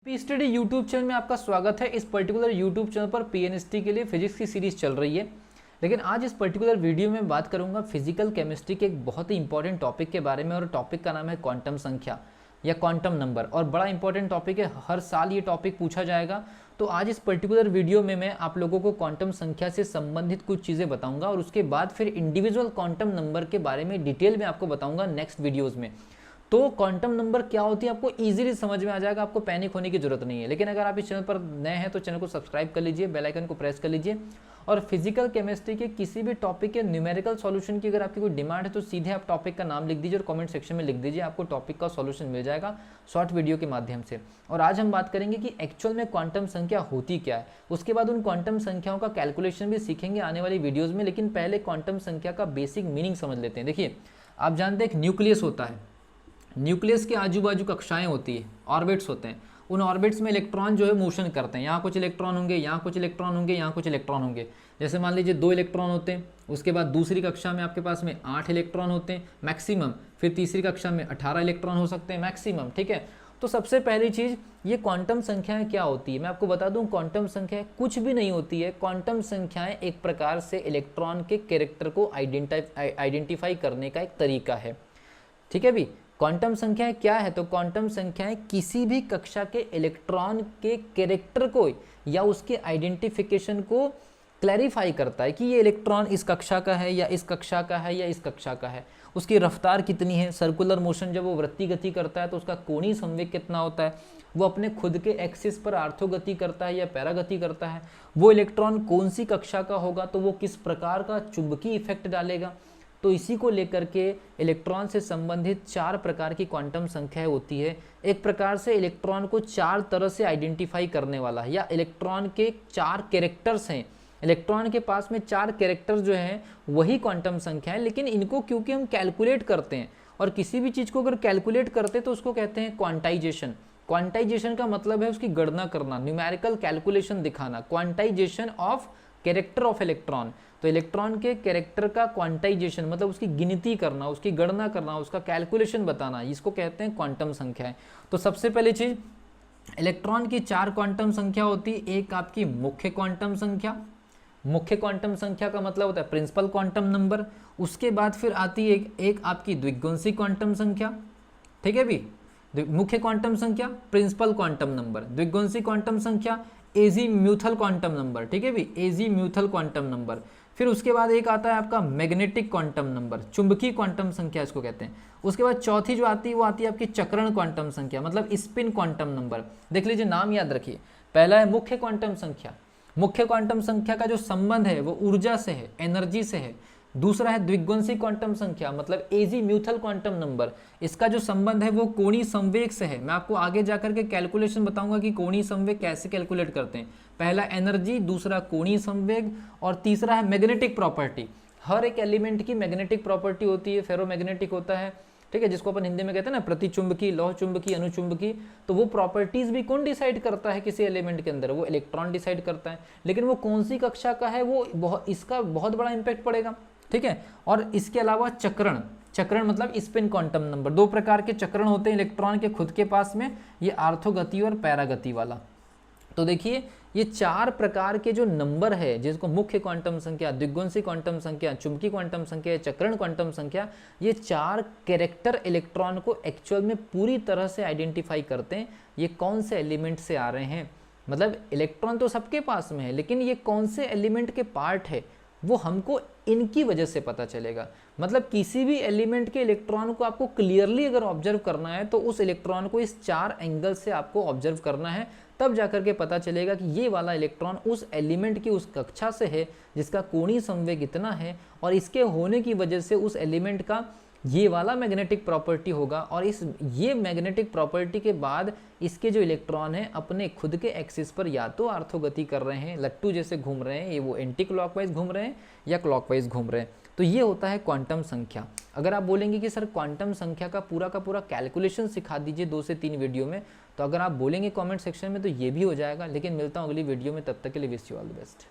P study YouTube channel में आपका स्वागत है। इस पर्टिकुलर यूट्यूब चैनल पर पीएनएसटी के लिए फिजिक्स की सीरीज चल रही है, लेकिन आज इस पर्टिकुलर वीडियो में बात करूंगा फिजिकल केमिस्ट्री के एक बहुत ही इंपॉर्टेंट टॉपिक के बारे में, और टॉपिक का नाम है क्वांटम संख्या या क्वांटम नंबर। और बड़ा इंपॉर्टेंट टॉपिक है, हर साल ये टॉपिक पूछा जाएगा। तो आज इस पर्टिकुलर वीडियो में मैं आप लोगों को क्वांटम संख्या से संबंधित कुछ चीज़ें बताऊंगा, और उसके बाद फिर इंडिविजुअल क्वांटम नंबर के बारे में डिटेल में आपको बताऊंगा नेक्स्ट वीडियोज़ में। तो क्वांटम नंबर क्या होती है आपको इजीली समझ में आ जाएगा, आपको पैनिक होने की जरूरत नहीं है। लेकिन अगर आप इस चैनल पर नए हैं तो चैनल को सब्सक्राइब कर लीजिए, बेल आइकन को प्रेस कर लीजिए, और फिजिकल केमिस्ट्री के किसी भी टॉपिक के न्यूमेरिकल सॉल्यूशन की अगर आपकी कोई डिमांड है तो सीधे आप टॉपिक का नाम लिख दीजिए और कमेंट सेक्शन में लिख दीजिए, आपको टॉपिक का सॉल्यूशन मिल जाएगा शॉर्ट वीडियो के माध्यम से। और आज हम बात करेंगे कि एक्चुअल में क्वांटम संख्या होती क्या है, उसके बाद उन क्वांटम संख्याओं का कैलकुलेशन भी सीखेंगे आने वाली वीडियोज़ में। लेकिन पहले क्वांटम संख्या का बेसिक मीनिंग समझ लेते हैं। देखिए, आप जानते हैं एक न्यूक्लियस होता है, न्यूक्लियस के आजू बाजू कक्षाएं होती है, ऑर्बिट्स होते हैं। उन ऑर्बिट्स में इलेक्ट्रॉन जो है मोशन करते हैं, यहाँ कुछ इलेक्ट्रॉन होंगे, यहाँ कुछ इलेक्ट्रॉन होंगे, यहाँ कुछ इलेक्ट्रॉन होंगे। जैसे मान लीजिए 2 इलेक्ट्रॉन होते हैं, उसके बाद दूसरी कक्षा में आपके पास में 8 इलेक्ट्रॉन होते हैं मैक्सिमम, फिर तीसरी कक्षा में 18 इलेक्ट्रॉन हो सकते हैं मैक्सिमम। ठीक है, तो सबसे पहली चीज़ ये क्वांटम संख्याएं क्या होती है, मैं आपको बता दूं। क्वांटम संख्याएं कुछ भी नहीं होती है। क्वांटम संख्याएं एक प्रकार से इलेक्ट्रॉन के कैरेक्टर को आइडेंटिफाई करने का एक तरीका है। ठीक है भी, क्वांटम संख्याएं क्या है, तो क्वांटम संख्याएं किसी भी कक्षा के इलेक्ट्रॉन के कैरेक्टर को या उसके आइडेंटिफिकेशन को क्लैरिफाई करता है कि ये इलेक्ट्रॉन इस कक्षा का है या इस कक्षा का है या इस कक्षा का है। उसकी रफ्तार कितनी है, सर्कुलर मोशन जब वो वृत्तीय गति करता है तो उसका कोणीय संवेग कितना होता है, वो अपने खुद के एक्सिस पर आर्थोगति करता है या पैरागति करता है, वो इलेक्ट्रॉन कौन सी कक्षा का होगा, तो वो किस प्रकार का चुंबकीय इफेक्ट डालेगा। तो इसी को लेकर के इलेक्ट्रॉन से संबंधित 4 प्रकार की क्वांटम संख्याएं होती है। एक प्रकार से इलेक्ट्रॉन को 4 तरह से आइडेंटिफाई करने वाला है, या इलेक्ट्रॉन के 4 कैरेक्टर्स हैं। इलेक्ट्रॉन के पास में 4 कैरेक्टर्स जो हैं वही क्वांटम संख्या है, लेकिन इनको क्योंकि हम कैलकुलेट करते हैं, और किसी भी चीज़ को अगर कैलकुलेट करते हैं तो उसको कहते हैं क्वांटाइजेशन। क्वांटाइजेशन का मतलब है उसकी गणना करना, न्यूमेरिकल कैलकुलेशन दिखाना, quantization of character of electron. तो इलेक्ट्रॉन के कैरेक्टर का क्वांटाइजेशन मतलब उसकी गिनती करना, उसकी गणना करना, उसका कैलकुलेशन बताना, इसको कहते हैं क्वांटम संख्याएं। तो सबसे पहली चीज, इलेक्ट्रॉन की 4 क्वांटम संख्या होती है। एक आपकी मुख्य क्वांटम संख्या, मुख्य क्वांटम संख्या का मतलब होता है प्रिंसिपल क्वांटम नंबर। उसके बाद फिर आती है एक आपकी द्विगुणसी क्वांटम संख्या। ठीक है भी, मुख्य क्वांटम संख्या, प्रिंसिपल क्वांटम नंबर, द्विगुणसी क्वांटम संख्या, एजीम्यूथल क्वांटम नंबर। ठीक है भी, एजीम्यूथल क्वांटम नंबर। फिर उसके बाद एक आता है आपका मैग्नेटिक क्वांटम नंबर, चुंबकीय क्वांटम संख्या इसको कहते हैं। उसके बाद चौथी जो आती है वो आती है आपकी चक्रण क्वांटम संख्या, मतलब स्पिन क्वांटम नंबर। देख लीजिए, नाम याद रखिए। पहला है मुख्य क्वांटम संख्या, मुख्य क्वांटम संख्या का जो संबंध है वो ऊर्जा से है, एनर्जी से है। दूसरा है द्विगुणसी क्वांटम संख्या, मतलब एजीम्यूथल क्वांटम नंबर, इसका जो संबंध है वो कोणीय संवेग से है। मैं आपको आगे जाकर के कैलकुलेशन बताऊंगा कि कोणीय संवेग कैसे कैलकुलेट करते हैं। पहला एनर्जी, दूसरा कोणीय संवेग, और तीसरा है मैग्नेटिक प्रॉपर्टी। हर एक एलिमेंट की मैग्नेटिक प्रॉपर्टी होती है, फेरोमैग्नेटिक होता है। ठीक है, जिसको अपन हिंदी में कहते हैं ना प्रतिचुंबकी, लौह चुंबकी, अनुचुंबकी। तो वो प्रॉपर्टीज भी कौन डिसाइड करता है किसी एलिमेंट के अंदर, वो इलेक्ट्रॉन डिसाइड करता है। लेकिन वो कौन सी कक्षा का है वो इसका बहुत बड़ा इंपैक्ट पड़ेगा। ठीक है, और इसके अलावा चक्रण, चक्रण मतलब स्पिन क्वांटम नंबर। 2 प्रकार के चक्रण होते हैं इलेक्ट्रॉन के खुद के पास में, ये आर्थोगति और पैरागति वाला। तो देखिए, ये 4 प्रकार के जो नंबर है, जिसको मुख्य क्वांटम संख्या, द्विगुणसी क्वांटम संख्या, चुंबकीय क्वांटम संख्या, चक्रण क्वांटम संख्या, ये 4 कैरेक्टर इलेक्ट्रॉन को एक्चुअल में पूरी तरह से आइडेंटिफाई करते हैं ये कौन से एलिमेंट से आ रहे हैं। मतलब इलेक्ट्रॉन तो सबके पास में है, लेकिन ये कौन से एलिमेंट के पार्ट है वो हमको इनकी वजह से पता चलेगा। मतलब किसी भी एलिमेंट के इलेक्ट्रॉन को आपको क्लियरली अगर ऑब्जर्व करना है तो उस इलेक्ट्रॉन को इस 4 एंगल से आपको ऑब्जर्व करना है, तब जाकर के पता चलेगा कि ये वाला इलेक्ट्रॉन उस एलिमेंट की उस कक्षा से है जिसका कोणीय संवेग इतना है, और इसके होने की वजह से उस एलिमेंट का ये वाला मैग्नेटिक प्रॉपर्टी होगा। और ये मैग्नेटिक प्रॉपर्टी के बाद इसके जो इलेक्ट्रॉन हैं अपने खुद के एक्सिस पर या तो आर्थोगति कर रहे हैं, लट्टू जैसे घूम रहे हैं, ये वो एंटी क्लॉकवाइज घूम रहे हैं या क्लॉकवाइज घूम रहे हैं। तो ये होता है क्वांटम संख्या। अगर आप बोलेंगे कि सर क्वांटम संख्या का पूरा कैलकुलेशन सिखा दीजिए 2 से 3 वीडियो में, तो अगर आप बोलेंगे कमेंट सेक्शन में तो ये भी हो जाएगा। लेकिन मिलता हूँ अगली वीडियो में, तब तक के लिए wish you all the best.